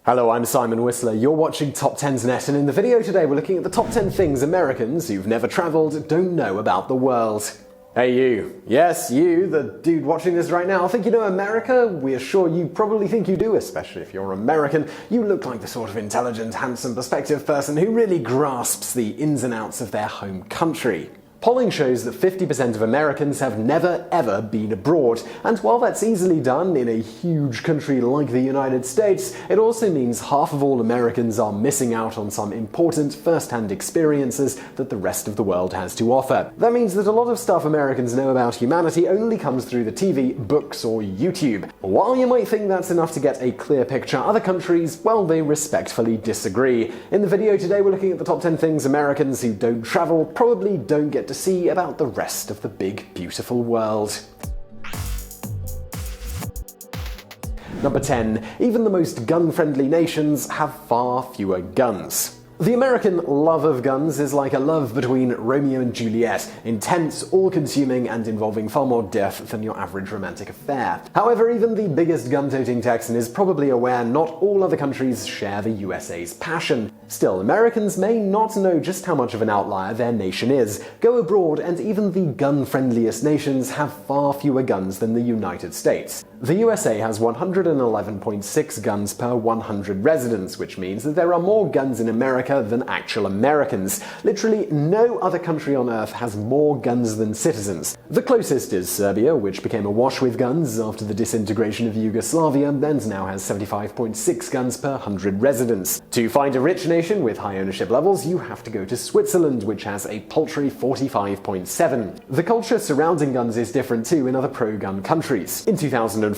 Hello, I'm Simon Whistler. You're watching TopTenzNet, and in the video today we're looking at the top 10 things Americans who've never traveled don't know about the world. Hey you. Yes, you, the dude watching this right now, think you know America? We're sure you probably think you do, especially if you're American. You look like the sort of intelligent, handsome, perspective person who really grasps the ins and outs of their home country. Polling shows that 50% of Americans have never ever been abroad, and while that's easily done in a huge country like the United States, it also means half of all Americans are missing out on some important first-hand experiences that the rest of the world has to offer. That means that a lot of stuff Americans know about humanity only comes through the TV, books, or YouTube. While you might think that's enough to get a clear picture, other countries, well, they respectfully disagree. In the video today, we're looking at the top 10 things Americans who don't travel probably don't get to see about the rest of the big, beautiful world. Number 10. Even the most gun-friendly nations have far fewer guns. The American love of guns is like a love between Romeo and Juliet, intense, all-consuming, and involving far more death than your average romantic affair. However, even the biggest gun-toting Texan is probably aware not all other countries share the USA's passion. Still, Americans may not know just how much of an outlier their nation is. Go abroad, and even the gun-friendliest nations have far fewer guns than the United States. The USA has 111.6 guns per 100 residents, which means that there are more guns in America than actual Americans. Literally no other country on earth has more guns than citizens. The closest is Serbia, which became awash with guns after the disintegration of Yugoslavia and now has 75.6 guns per 100 residents. To find a rich nation with high ownership levels, you have to go to Switzerland, which has a paltry 45.7. The culture surrounding guns is different too in other pro-gun countries. In 2014,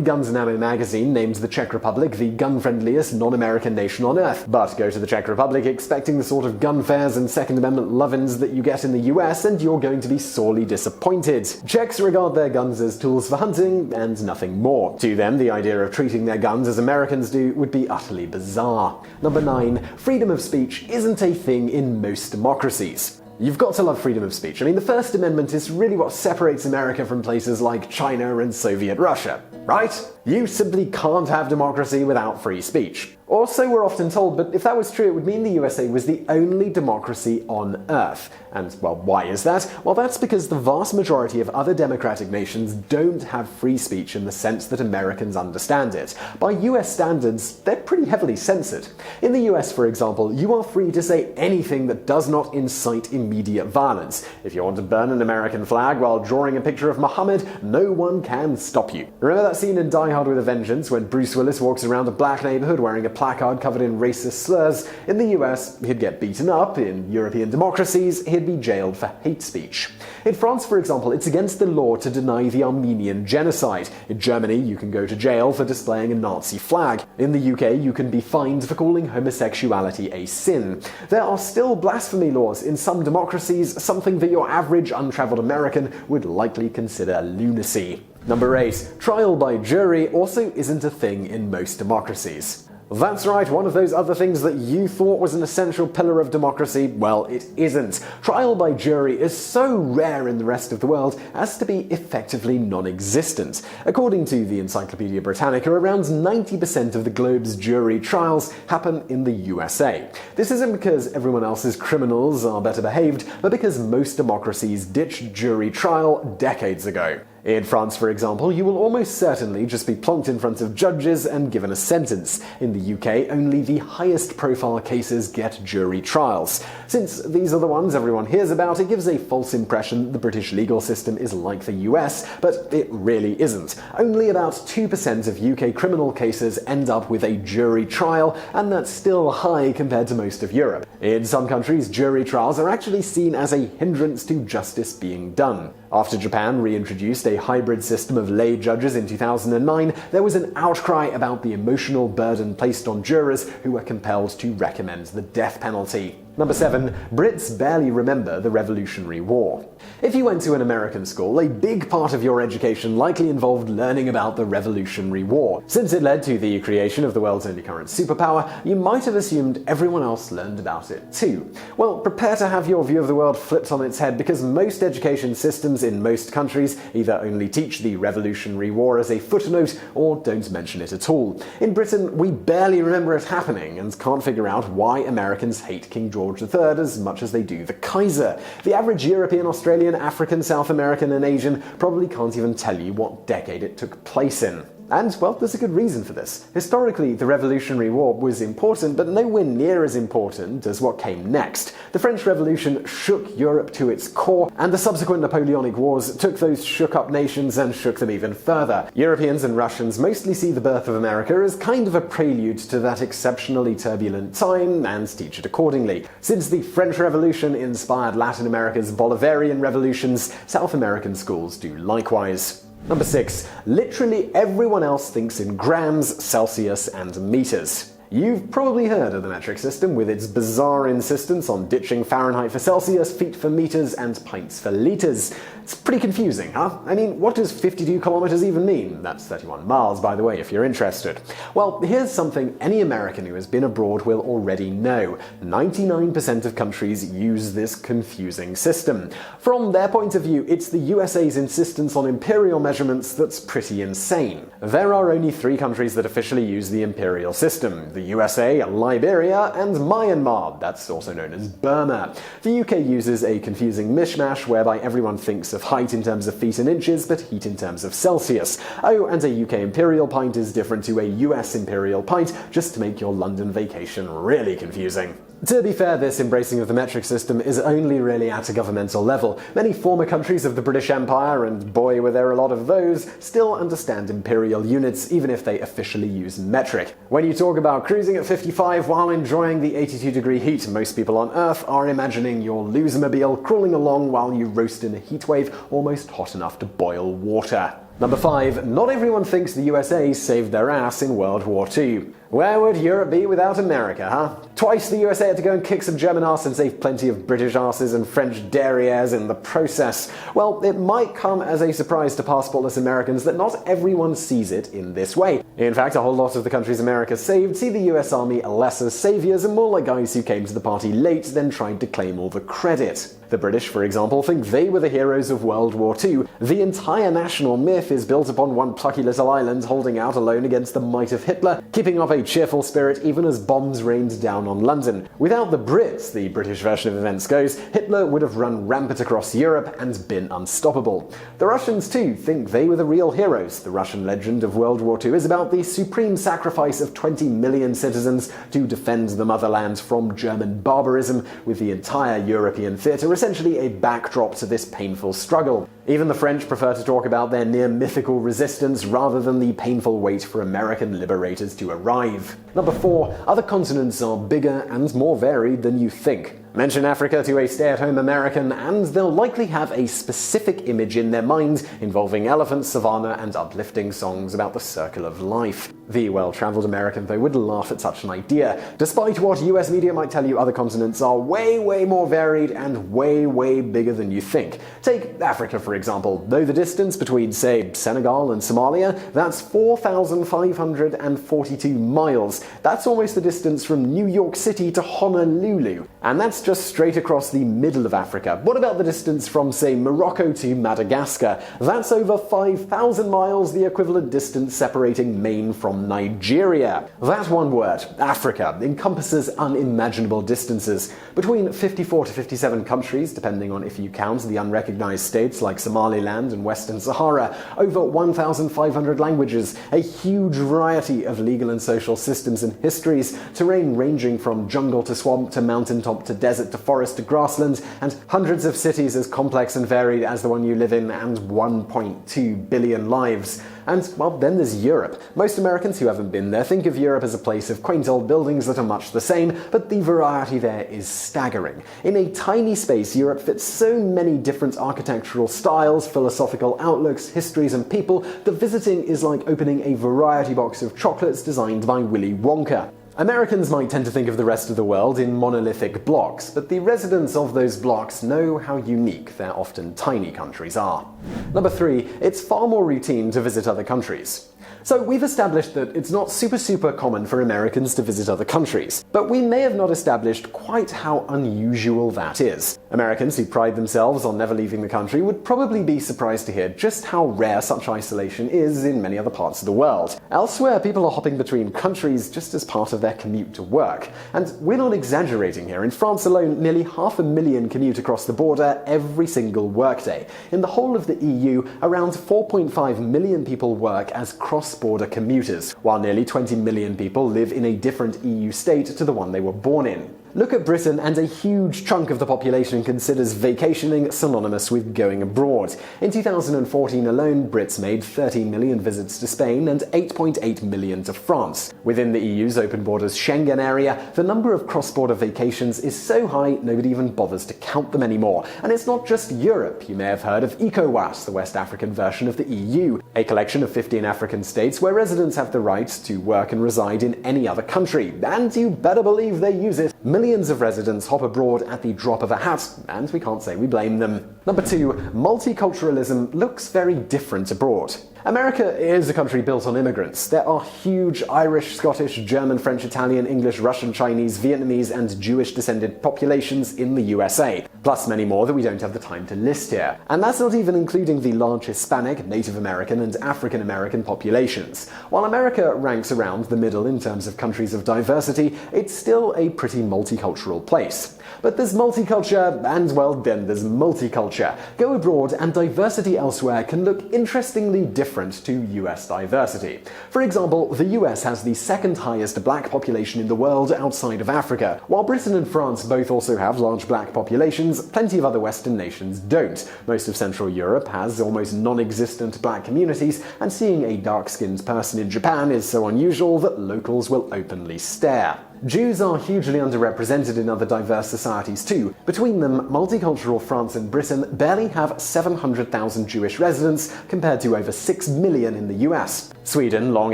Guns and Ammo magazine named the Czech Republic the gun-friendliest non-American nation on earth. But go to the Czech Republic expecting the sort of gun fairs and Second Amendment love-ins that you get in the US, and you're going to be sorely disappointed. Czechs regard their guns as tools for hunting and nothing more. To them, the idea of treating their guns as Americans do would be utterly bizarre. Number 9. Freedom of speech isn't a thing in most democracies. You've got to love freedom of speech. I mean, the First Amendment is really what separates America from places like China and Soviet Russia, right? You simply can't have democracy without free speech. Or so we're often told, but if that was true, it would mean the USA was the only democracy on Earth. And, well, why is that? Well, that's because the vast majority of other democratic nations don't have free speech in the sense that Americans understand it. By US standards, they're pretty heavily censored. In the US, for example, you are free to say anything that does not incite immediate violence. If you want to burn an American flag while drawing a picture of Muhammad, no one can stop you. Remember that scene in Die Hard with a Vengeance when Bruce Willis walks around a black neighborhood wearing a placard covered in racist slurs? In the US, he'd get beaten up. In European democracies, he'd be jailed for hate speech. In France, for example, it's against the law to deny the Armenian genocide. In Germany, you can go to jail for displaying a Nazi flag. In the UK, you can be fined for calling homosexuality a sin. There are still blasphemy laws in some democracies, something that your average untraveled American would likely consider lunacy. Number 8. Trial by jury also isn't a thing in most democracies. That's right, one of those other things that you thought was an essential pillar of democracy, well, it isn't. Trial by jury is so rare in the rest of the world as to be effectively non-existent. According to the Encyclopedia Britannica, around 90% of the globe's jury trials happen in the USA. This isn't because everyone else's criminals are better behaved, but because most democracies ditched jury trial decades ago. In France, for example, you will almost certainly just be plonked in front of judges and given a sentence. In the UK, only the highest profile cases get jury trials. Since these are the ones everyone hears about, it gives a false impression that the British legal system is like the US, but it really isn't. Only about 2% of UK criminal cases end up with a jury trial, and that's still high compared to most of Europe. In some countries, jury trials are actually seen as a hindrance to justice being done. After Japan reintroduced a hybrid system of lay judges in 2009, there was an outcry about the emotional burden placed on jurors who were compelled to recommend the death penalty. Number 7. Brits barely remember the Revolutionary War. If you went to an American school, a big part of your education likely involved learning about the Revolutionary War. Since it led to the creation of the world's only current superpower, you might have assumed everyone else learned about it too. Well, prepare to have your view of the world flipped on its head, because most education systems in most countries either only teach the Revolutionary War as a footnote or don't mention it at all. In Britain, we barely remember it happening and can't figure out why Americans hate King George III as much as they do the Kaiser. The average European, Australian, African, South American, and Asian probably can't even tell you what decade it took place in. And, well, there's a good reason for this. Historically, the Revolutionary War was important, but nowhere near as important as what came next. The French Revolution shook Europe to its core, and the subsequent Napoleonic Wars took those shook-up nations and shook them even further. Europeans and Russians mostly see the birth of America as kind of a prelude to that exceptionally turbulent time, and teach it accordingly. Since the French Revolution inspired Latin America's Bolivarian revolutions, South American schools do likewise. Number 6. Literally everyone else thinks in grams, Celsius, and meters. You've probably heard of the metric system, with its bizarre insistence on ditching Fahrenheit for Celsius, feet for meters, and pints for liters. It's pretty confusing, huh? I mean, what does 52 kilometers even mean? That's 31 miles, by the way, if you're interested. Well, here's something any American who has been abroad will already know. 99% of countries use this confusing system. From their point of view, it's the USA's insistence on imperial measurements that's pretty insane. There are only 3 countries that officially use the imperial system: the USA, Liberia, and Myanmar, that's also known as Burma. The UK uses a confusing mishmash whereby everyone thinks of height in terms of feet and inches, but heat in terms of Celsius. Oh, and a UK imperial pint is different to a US imperial pint, just to make your London vacation really confusing. To be fair, this embracing of the metric system is only really at a governmental level. Many former countries of the British Empire, and boy were there a lot of those, still understand imperial units, even if they officially use metric. When you talk about cruising at 55 while enjoying the 82-degree heat, most people on Earth are imagining your losermobile crawling along while you roast in a heatwave almost hot enough to boil water. Number 5. Not everyone thinks the USA saved their ass in World War II. Where would Europe be without America, huh? Twice the USA had to go and kick some German ass and save plenty of British asses and French derrieres in the process. Well, it might come as a surprise to passportless Americans that not everyone sees it in this way. In fact, a whole lot of the countries America saved see the US Army less as saviors and more like guys who came to the party late, then tried to claim all the credit. The British, for example, think they were the heroes of World War II. The entire national myth is built upon one plucky little island holding out alone against the might of Hitler, keeping up a cheerful spirit even as bombs rained down on London. Without the Brits, the British version of events goes, Hitler would have run rampant across Europe and been unstoppable. The Russians too think they were the real heroes. The Russian legend of World War II is about the supreme sacrifice of 20 million citizens to defend the motherland from German barbarism, with the entire European theatre essentially a backdrop to this painful struggle. Even the French prefer to talk about their near-mythical resistance rather than the painful wait for American liberators to arrive. Number 4. Other continents are bigger and more varied than you think. Mention Africa to a stay-at-home American and they'll likely have a specific image in their mind involving elephants, savanna, and uplifting songs about the circle of life. The well-traveled American, though, would laugh at such an idea. Despite what US media might tell you, other continents are way more varied and way bigger than you think. Take Africa, for example. Though the distance between, say, Senegal and Somalia, that's 4,542 miles. That's almost the distance from New York City to Honolulu. And that's just straight across the middle of Africa. What about the distance from, say, Morocco to Madagascar? That's over 5,000 miles, the equivalent distance separating Maine from Nigeria. That one word, Africa, encompasses unimaginable distances. Between 54 to 57 countries, depending on if you count the unrecognized states like Somaliland and Western Sahara, over 1,500 languages, a huge variety of legal and social systems and histories, terrain ranging from jungle to swamp to mountaintop to desert to forest to grassland, and hundreds of cities as complex and varied as the one you live in, and 1.2 billion lives. And, well, then there's Europe. Most Americans who haven't been there think of Europe as a place of quaint old buildings that are much the same, but the variety there is staggering. In a tiny space, Europe fits so many different architectural styles, philosophical outlooks, histories, and people that visiting is like opening a variety box of chocolates designed by Willy Wonka. Americans might tend to think of the rest of the world in monolithic blocks, but the residents of those blocks know how unique their often tiny countries are. Number 3, it's far more routine to visit other countries. So we've established that it's not super common for Americans to visit other countries, but we may have not established quite how unusual that is. Americans who pride themselves on never leaving the country would probably be surprised to hear just how rare such isolation is in many other parts of the world. Elsewhere, people are hopping between countries just as part of their commute to work. And we're not exaggerating here. In France alone, nearly 500,000 commute across the border every single workday. In the whole of the EU, around 4.5 million people work as cross-border commuters, while nearly 20 million people live in a different EU state to the one they were born in. Look at Britain, and a huge chunk of the population considers vacationing synonymous with going abroad. In 2014 alone, Brits made 13 million visits to Spain and 8.8 million to France. Within the EU's open borders Schengen area, the number of cross-border vacations is so high nobody even bothers to count them anymore. And it's not just Europe. You may have heard of ECOWAS, the West African version of the EU, a collection of 15 African states where residents have the right to work and reside in any other country. And you better believe they use it. Millions of residents hop abroad at the drop of a hat, and we can't say we blame them. Number 2, multiculturalism looks very different abroad. America is a country built on immigrants. There are huge Irish, Scottish, German, French, Italian, English, Russian, Chinese, Vietnamese, and Jewish-descended populations in the USA, plus many more that we don't have the time to list here. And that's not even including the large Hispanic, Native American, and African American populations. While America ranks around the middle in terms of countries of diversity, it's still a pretty multicultural place. But there's multiculture, and well, then there's multiculture. Go abroad, and diversity elsewhere can look interestingly different to US diversity. For example, the US has the second highest black population in the world outside of Africa. While Britain and France both also have large black populations, plenty of other Western nations don't. Most of Central Europe has almost non-existent black communities, and seeing a dark-skinned person in Japan is so unusual that locals will openly stare. Jews are hugely underrepresented in other diverse societies too. Between them, multicultural France and Britain barely have 700,000 Jewish residents compared to over 6 million in the US. Sweden, long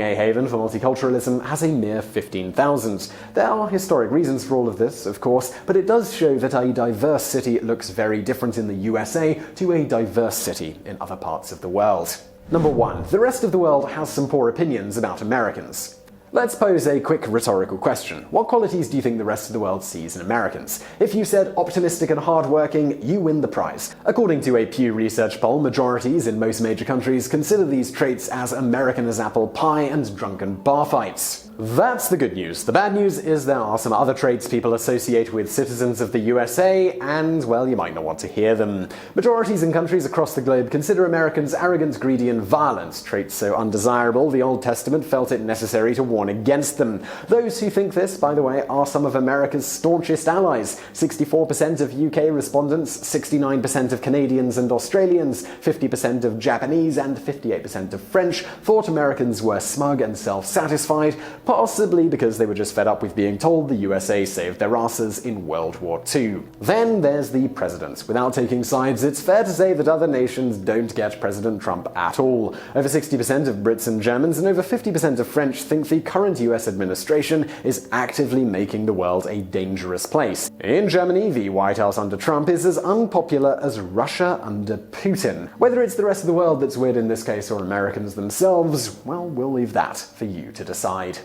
a haven for multiculturalism, has a mere 15,000. There are historic reasons for all of this, of course, but it does show that a diverse city looks very different in the USA to a diverse city in other parts of the world. Number 1. The rest of the world has some poor opinions about Americans. Let's pose a quick rhetorical question. What qualities do you think the rest of the world sees in Americans? If you said optimistic and hardworking, you win the prize. According to a Pew Research poll, majorities in most major countries consider these traits as American as apple pie and drunken bar fights. That's the good news. The bad news is there are some other traits people associate with citizens of the USA, and, well, you might not want to hear them. Majorities in countries across the globe consider Americans arrogant, greedy, and violent, traits so undesirable the Old Testament felt it necessary to warn against them. Those who think this, by the way, are some of America's staunchest allies. 64% of UK respondents, 69% of Canadians and Australians, 50% of Japanese, and 58% of French thought Americans were smug and self-satisfied, possibly because they were just fed up with being told the USA saved their asses in World War II. Then there's the president. Without taking sides, it's fair to say that other nations don't get President Trump at all. Over 60% of Brits and Germans and over 50% of French think the current US administration is actively making the world a dangerous place. In Germany, the White House under Trump is as unpopular as Russia under Putin. Whether it's the rest of the world that's weird in this case or Americans themselves, well, we'll leave that for you to decide.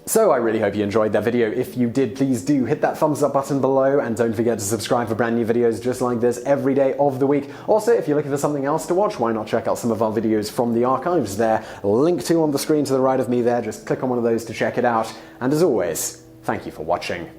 So I really hope you enjoyed that video. If you did, please do hit that thumbs up button below, and don't forget to subscribe for brand new videos just like this every day of the week. Also, if you're looking for something else to watch, why not check out some of our videos from the archives there. Link to on the screen to the right of me there. Just click on one of those to check it out. And as always, thank you for watching.